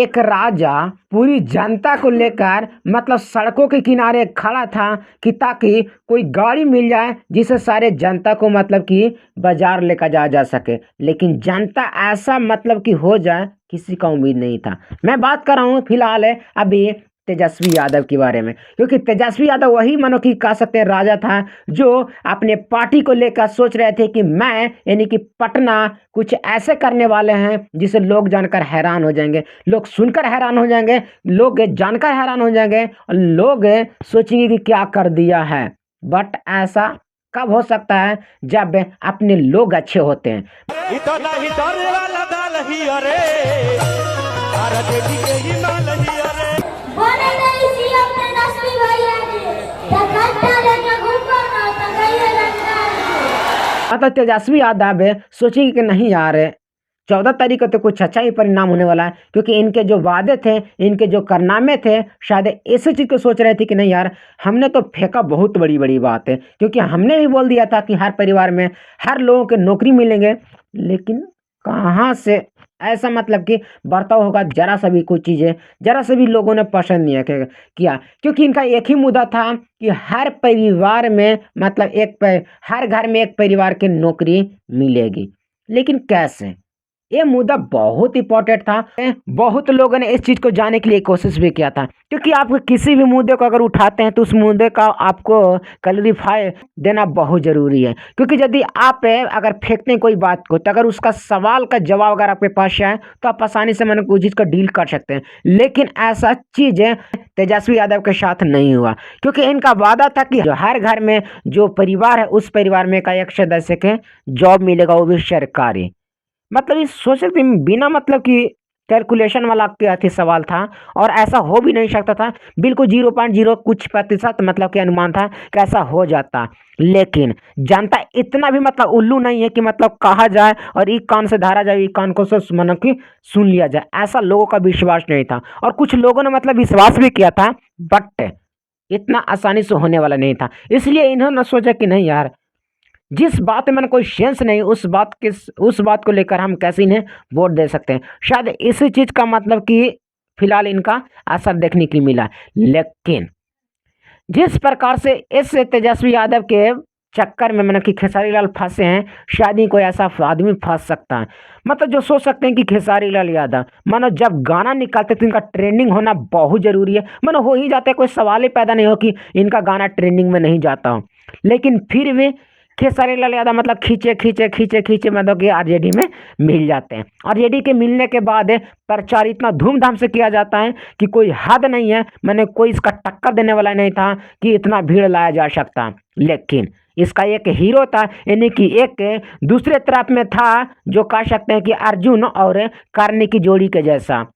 एक राजा पूरी जनता को लेकर मतलब सड़कों के किनारे खड़ा था कि ताकि कोई गाड़ी मिल जाए जिसे सारे जनता को मतलब कि बाजार लेकर जाया जा सके। लेकिन जनता ऐसा मतलब कि हो जाए किसी का उम्मीद नहीं था। मैं बात कर रहा हूँ फिलहाल अभी तेजस्वी यादव के बारे में, क्योंकि तेजस्वी यादव वही मानो कि कह सकते हैं राजा था जो अपने पार्टी को लेकर सोच रहे थे कि मैं यानी कि पटना कुछ ऐसे करने वाले हैं जिसे लोग जानकर हैरान हो जाएंगे, लोग सुनकर हैरान हो जाएंगे, लोग जानकर हैरान हो जाएंगे और लोग सोचेंगे कि क्या कर दिया है। बट ऐसा कब हो सकता है जब अपने लोग अच्छे होते हैं। इतना ही डरे वाला दाल ही अरे अरे बेटी के ही माल ही अरे बोले नहीं सी अपने नस्ली भैया जी तकट्टा लेके घूमो ना तकैया लगता मतलब तेजस्वी यादव सोचेंगे कि नहीं यार 14 तारीख को तो कुछ अच्छा ही परिणाम होने वाला है, क्योंकि इनके जो वादे थे, इनके जो कारनामे थे, शायद इसी चीज़ को सोच रहे थे कि नहीं यार हमने तो फेंका बहुत बड़ी बड़ी बात है, क्योंकि हमने भी बोल दिया था कि हर परिवार में हर लोगों को नौकरी मिलेंगे। लेकिन कहाँ से ऐसा मतलब कि बर्ताव होगा, जरा सा भी कुछ चीज़ें जरा से भी लोगों ने पसंद नहीं किया, क्योंकि इनका एक ही मुद्दा था कि हर परिवार में मतलब हर घर में एक परिवार की नौकरी मिलेगी। लेकिन कैसे, ये मुद्दा बहुत इंपॉर्टेंट था। बहुत लोगों ने इस चीज को जानने के लिए कोशिश भी किया था, क्योंकि आप किसी भी मुद्दे को अगर उठाते हैं तो उस मुद्दे का आपको क्लैरिफाई देना बहुत जरूरी है, क्योंकि यदि आप अगर फेंकते हैं कोई बात को तो अगर उसका सवाल का जवाब अगर आपके पास है तो आप आसानी से मैंने उस चीज को डील कर सकते हैं। लेकिन ऐसा चीज तेजस्वी यादव के साथ नहीं हुआ, क्योंकि इनका वादा था कि जो हर घर में जो परिवार है उस परिवार में का एक सदस्य के जॉब मिलेगा, वो भी सरकारी। मतलब ये सोच सकते हैं बिना मतलब कि कैलकुलेशन वाला क्या थी सवाल था, और ऐसा हो भी नहीं सकता था। बिल्कुल 0.0 कुछ प्रतिशत मतलब कि अनुमान था कि ऐसा हो जाता। लेकिन जनता इतना भी मतलब उल्लू नहीं है कि मतलब कहा जाए और एक कान से धारा जाए एक कान को से मतलब कि सुन लिया जाए, ऐसा लोगों का विश्वास नहीं था। और कुछ लोगों ने मतलब विश्वास भी किया था, बट इतना आसानी से होने वाला नहीं था। इसलिए इन्होंने सोचा कि नहीं यार, जिस बात में कोई सेंस नहीं उस बात को लेकर हम कैसे इन्हें वोट दे सकते हैं। शायद इसी चीज का मतलब कि फिलहाल इनका असर देखने के लिए मिला। लेकिन जिस प्रकार से इस तेजस्वी यादव के चक्कर में मतलब कि खेसारी लाल फंसे हैं, शायद ही कोई ऐसा आदमी फंस सकता है। मतलब जो सोच सकते हैं कि खेसारी लाल यादव मानो जब गाना निकालते तो इनका ट्रेंडिंग होना बहुत जरूरी है, मानो हो ही जाता है, कोई सवाल ही पैदा नहीं हो कि इनका गाना ट्रेंडिंग में नहीं जाता हो। लेकिन फिर भी खेसारी लाल यादव मतलब खींचे खींचे खींचे खींचे मतलब कि आरजेडी में मिल जाते हैं। आरजेडी के मिलने के बाद प्रचार इतना धूमधाम से किया जाता है कि कोई हद नहीं है, मैंने कोई इसका टक्कर देने वाला नहीं था कि इतना भीड़ लाया जा सकता। लेकिन इसका एक हीरो था, यानी कि एक दूसरे तरफ में था जो कह सकते हैं कि अर्जुन और कर्ण की जोड़ी के जैसा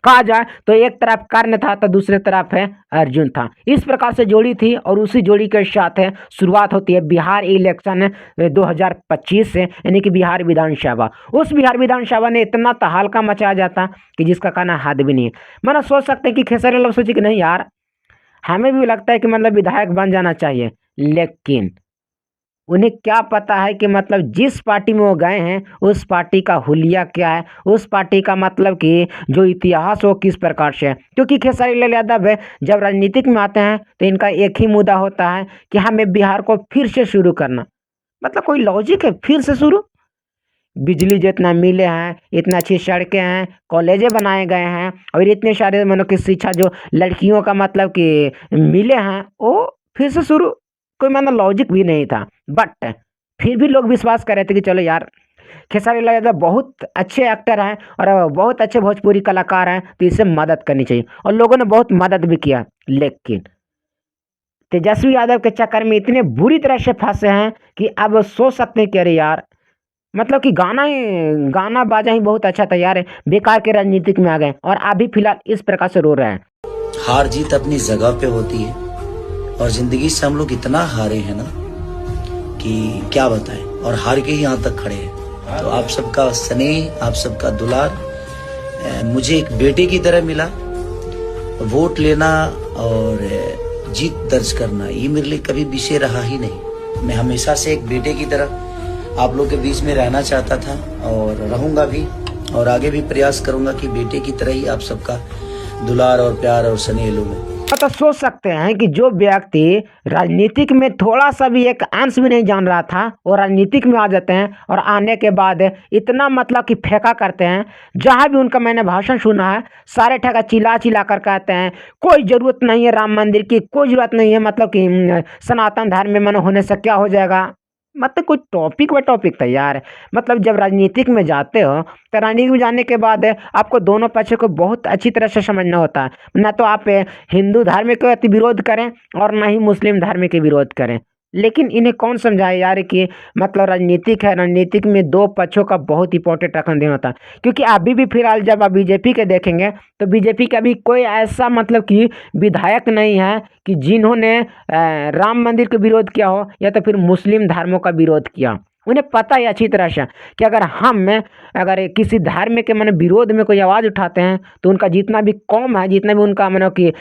कहा जाए, तो एक तरफ कर्ण था तो दूसरे तरफ है अर्जुन था। इस प्रकार से जोड़ी थी और उसी जोड़ी के साथ है शुरुआत होती है बिहार इलेक्शन 2025 से, यानी कि बिहार विधानसभा। उस बिहार विधानसभा ने इतना तहलका मचाया जाता कि जिसका कहना हद भी नहीं है। मतलब सोच सकते हैं कि खेसारी लाल सोचे कि नहीं यार हमें भी लगता है कि मतलब विधायक बन जाना चाहिए, लेकिन उन्हें क्या पता है कि मतलब जिस पार्टी में वो गए हैं उस पार्टी का हुलिया क्या है, उस पार्टी का मतलब कि जो इतिहास हो किस प्रकार से है। क्योंकि खेसारी लाल यादव जब राजनीतिक में आते हैं तो इनका एक ही मुद्दा होता है कि हमें बिहार को फिर से शुरू करना। मतलब कोई लॉजिक है फिर से शुरू? बिजली जितना मिले हैं, इतना अच्छी सड़कें हैं, कॉलेजें बनाए गए हैं और इतने सारे मतलब कि शिक्षा जो लड़कियों का मतलब कि मिले हैं, वो फिर से शुरू? कोई मतलब लॉजिक भी नहीं था। बट फिर भी लोग विश्वास कर रहे थे कि चलो यार खेसारी लाल यादव बहुत अच्छे एक्टर हैं और बहुत अच्छे भोजपुरी कलाकार हैं, तो इसे मदद करनी चाहिए, और लोगों ने बहुत मदद भी किया। लेकिन तेजस्वी यादव के चक्कर में इतने बुरी तरह से फंसे हैं कि अब सोच सकते हैं कि अरे यार मतलब कि गाना बाजा ही बहुत अच्छा था यार, बेकार के राजनीतिक में आ गए और अभी फिलहाल इस प्रकार से रो रहे हैं। हार जीत अपनी जगह पे होती है और जिंदगी से हम लोग इतना हारे हैं ना कि क्या बताएं, और हार के ही यहाँ तक खड़े हैं। तो आप सबका स्नेह, आप सबका दुलार मुझे एक बेटे की तरह मिला। वोट लेना और जीत दर्ज करना ये मेरे लिए कभी विषय रहा ही नहीं। मैं हमेशा से एक बेटे की तरह आप लोग के बीच में रहना चाहता था और रहूंगा भी। और आगे भी प्रयास करूंगा कि बेटे की तरह ही आप सबका दुलार और प्यार और स्नेह लूं मैं। तो सोच सकते हैं कि जो व्यक्ति राजनीतिक में थोड़ा सा भी एक अंश भी नहीं जान रहा था वो राजनीतिक में आ जाते हैं और आने के बाद इतना मतलब कि फेंका करते हैं। जहाँ भी उनका मैंने भाषण सुना है सारे ठेका चिल्ला चिल्ला कर कहते हैं कोई ज़रूरत नहीं है राम मंदिर की, कोई ज़रूरत नहीं है, मतलब कि सनातन धर्म में मन होने से क्या हो जाएगा। मतलब कोई टॉपिक व टॉपिक था यार। मतलब जब राजनीतिक में जाते हो तो राजनीतिक में जाने के बाद आपको दोनों पक्षों को बहुत अच्छी तरह से समझना होता है। ना तो आप हिंदू धर्म के विरोध करें और ना ही मुस्लिम धर्म के विरोध करें। लेकिन इन्हें कौन समझाए यार कि मतलब राजनीतिक है, राजनीतिक में दो पक्षों का बहुत इंपॉर्टेंट रखना देना होता है। क्योंकि अभी भी फिलहाल जब आप बीजेपी के देखेंगे तो बीजेपी का भी कोई ऐसा मतलब कि विधायक नहीं है कि जिन्होंने राम मंदिर का विरोध किया हो या तो फिर मुस्लिम धर्मों का विरोध किया। उन्हें पता है अच्छी तरह से कि अगर किसी धर्म के मैंने विरोध में कोई आवाज़ उठाते हैं तो उनका जितना भी कौम है, जितना भी उनका मतलब कि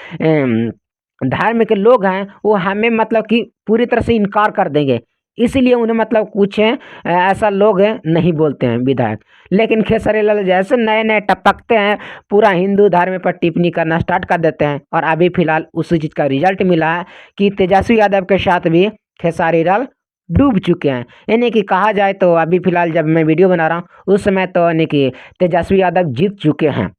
धर्म के लोग हैं वो हमें मतलब कि पूरी तरह से इनकार कर देंगे। इसीलिए उन्हें मतलब कुछ ऐसा लोग नहीं बोलते हैं विधायक। लेकिन खेसारी लाल जैसे नए नए टपकते हैं पूरा हिंदू धर्म पर टिप्पणी करना स्टार्ट कर देते हैं। और अभी फिलहाल उसी चीज़ का रिजल्ट मिला है कि तेजस्वी यादव के साथ भी खेसारी लाल डूब चुके हैं। यानी कि कहा जाए तो अभी फिलहाल जब मैं वीडियो बना रहा हूँ उस समय तो यानी कि तेजस्वी यादव जीत चुके हैं।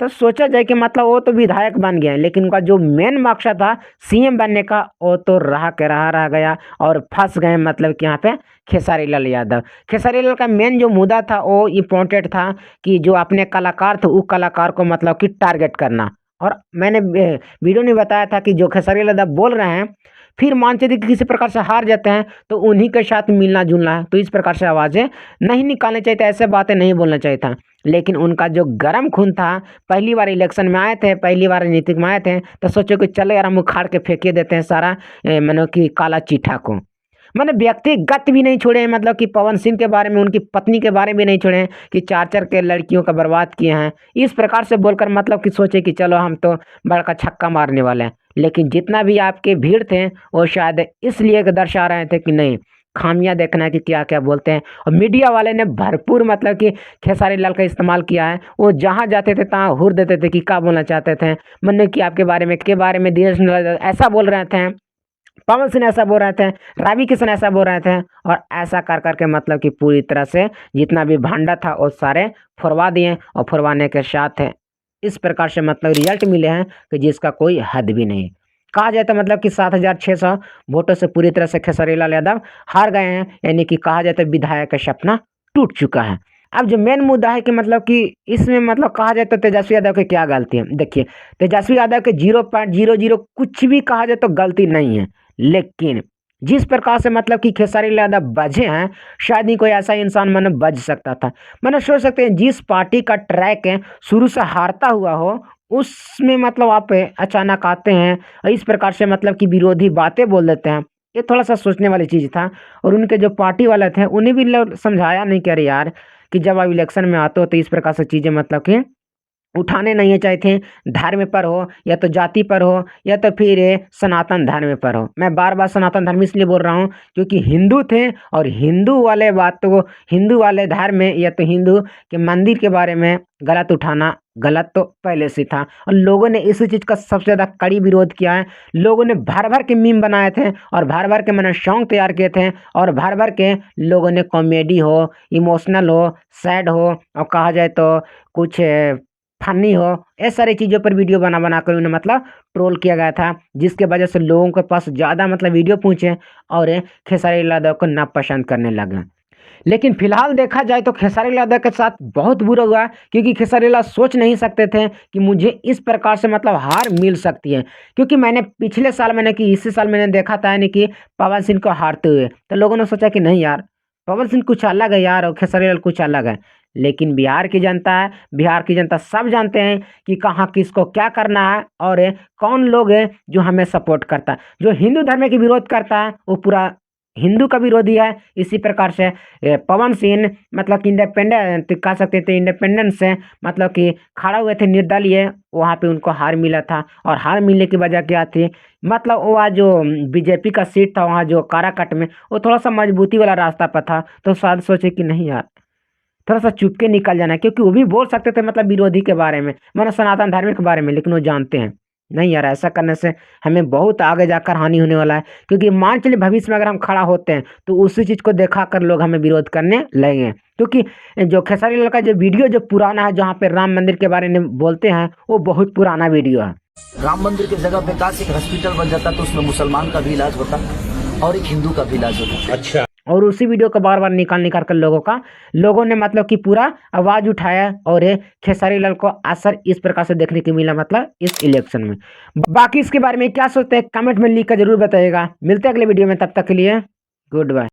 तो सोचा जाए कि मतलब वो तो विधायक बन गए लेकिन उनका जो मेन मकसद था सीएम बनने का वो तो रह गया और फंस गए। मतलब कि यहाँ पे खेसारी लाल यादव, खेसारी लाल का मेन जो मुद्दा था वो इम्पोर्टेंट था कि जो अपने कलाकार थे वो कलाकार को मतलब कि टारगेट करना। और मैंने वीडियो में बताया था कि जो खेसारी लाल यादव बोल रहे हैं फिर मान चलिए कि किसी प्रकार से हार जाते हैं तो उन्हीं के साथ मिलना जुलना है। तो इस प्रकार से आवाज़ें नहीं निकालनी चाहिए था, ऐसे बातें नहीं बोलना चाहिए था। लेकिन उनका जो गर्म खून था, पहली बार इलेक्शन में आए थे, पहली बार राजनीतिक में आए थे तो सोचो कि चलो यार हम उखाड़ के फेंके देते हैं सारा मानो कि काला चिट्ठा को। मैंने व्यक्तिगत भी नहीं छोड़े हैं, मतलब कि पवन सिंह के बारे में, उनकी पत्नी के बारे में नहीं छोड़े हैं कि चार चार के लड़कियों का बर्बाद किए हैं। इस प्रकार से बोलकर मतलब कि सोचे कि चलो हम तो बड़का छक्का मारने वाले हैं। लेकिन जितना भी आपके भीड़ थे वो शायद इसलिए दर्शा रहे थे कि नहीं खामियां देखना है कि क्या क्या बोलते हैं। और मीडिया वाले ने भरपूर मतलब कि खेसारी लाल का इस्तेमाल किया है। वो जहाँ जाते थे तहाँ हुर देते थे कि क्या बोलना चाहते थे। मैंने कि आपके बारे में दिनेश ऐसा बोल रहे थे, पवन सिंह ऐसा बोल रहे थे, रवि किशन ऐसा बोल रहे थे। और ऐसा कर करके मतलब कि पूरी तरह से जितना भी भांडा था वो सारे फुरवा दिए। और फुरवाने के साथ इस प्रकार से मतलब रिजल्ट मिले हैं कि जिसका कोई हद भी नहीं। कहा जाए तो मतलब कि 7,600 वोटों से पूरी तरह से खेसारी लाल यादव हार गए हैं। यानी कि कहा जाए तो विधायक का सपना टूट चुका है। अब जो मेन मुद्दा है कि मतलब कि इसमें मतलब कहा जाए तो तेजस्वी यादव की क्या गलती है। देखिए तेजस्वी यादव के 0.00 कुछ भी कहा जाए तो गलती नहीं है। लेकिन जिस प्रकार से मतलब कि खेसारी लाल यादव बजे हैं शायद ही कोई ऐसा इंसान मैंने बज सकता था। मैंने सोच सकते हैं जिस पार्टी का ट्रैक है शुरू से हारता हुआ हो उसमें मतलब आप अचानक आते हैं और इस प्रकार से मतलब कि विरोधी बातें बोल देते हैं। ये थोड़ा सा सोचने वाली चीज़ था। और उनके जो पार्टी वाले थे उन्हें भी लोग समझाया नहीं कह रहे यार कि जब आप इलेक्शन में आते हो तो इस प्रकार से चीज़ें मतलब कि उठाने नहीं चाहिए थे। धर्म पर हो या तो जाति पर हो या तो फिर सनातन धर्म पर हो। मैं बार बार सनातन धर्म इसलिए बोल रहा हूँ क्योंकि हिंदू थे और हिंदू वाले बातों को, हिंदू वाले धर्म में या तो हिंदू के मंदिर के बारे में गलत उठाना गलत तो पहले से था। और लोगों ने इस चीज़ का सबसे ज़्यादा कड़ी विरोध किया है। लोगों ने भर भर के मीम बनाए थे और भर भर के मैंने सॉन्ग तैयार किए थे और भर भर के लोगों ने कॉमेडी हो, इमोशनल हो, सैड हो और कहा जाए तो कुछ फनी हो, ऐसे सारी चीज़ों पर वीडियो बना बना कर उन्हें मतलब ट्रोल किया गया था। जिसके वजह से लोगों के पास ज़्यादा मतलब वीडियो पहुँचे और खेसारी लाल यादव को नापसंद करने लगे। लेकिन फिलहाल देखा जाए तो खेसारी लाल यादव के साथ बहुत बुरा हुआ क्योंकि खेसारी लाल सोच नहीं सकते थे कि मुझे इस प्रकार से मतलब हार मिल सकती है। क्योंकि मैंने पिछले साल इसी साल मैंने देखा था यानी कि पवन सिंह को हारते हुए तो लोगों ने सोचा कि नहीं यार पवन सिंह कुछ अलग है यार और खेसारी लाल कुछ अलग है। लेकिन बिहार की जनता सब जानते हैं कि कहाँ किसको क्या करना है और कौन लोग है जो हमें सपोर्ट करता है। जो हिंदू धर्म के विरोध करता है वो पूरा हिंदू का विरोधी है। इसी प्रकार से पवन सिंह मतलब कि इंडिपेंडेंट कह सकते थे, इंडिपेंडेंस से मतलब कि खड़ा हुए थे निर्दलीय, वहाँ पे उनको हार मिला था। और हार मिलने की वजह क्या थी, मतलब वह जो बीजेपी का सीट था वहाँ जो काराकट में वो थोड़ा सा मजबूती वाला रास्ता पर था। तो शायद सोचे कि नहीं यार थोड़ा सा चुप के निकल जाना, क्योंकि वो भी बोल सकते थे मतलब विरोधी के बारे में, मानो सनातन धर्म के बारे में, लेकिन वो जानते हैं नहीं यार ऐसा करने से हमें बहुत आगे जाकर हानि होने वाला है। क्योंकि मान चलिए भविष्य में अगर हम खड़ा होते हैं तो उसी चीज़ को देखा कर लोग हमें विरोध करने लगेंगे। क्योंकि जो खेसारी लाल का जो वीडियो जो पुराना है जहाँ पे राम मंदिर के बारे में बोलते हैं वो बहुत पुराना वीडियो है। राम मंदिर की जगह पे काश एक हॉस्पिटल बन जाता तो उसमें मुसलमान का भी इलाज होता और एक हिंदू का भी इलाज होता। अच्छा, और उसी वीडियो को बार बार निकाल कर लोगों ने मतलब कि पूरा आवाज उठाया और ये खेसारी लाल को असर इस प्रकार से देखने को मिला मतलब इस इलेक्शन में। बाकी इसके बारे में क्या सोचते हैं कमेंट में लिख कर जरूर बताइएगा। मिलते हैं अगले वीडियो में, तब तक के लिए गुड बाय।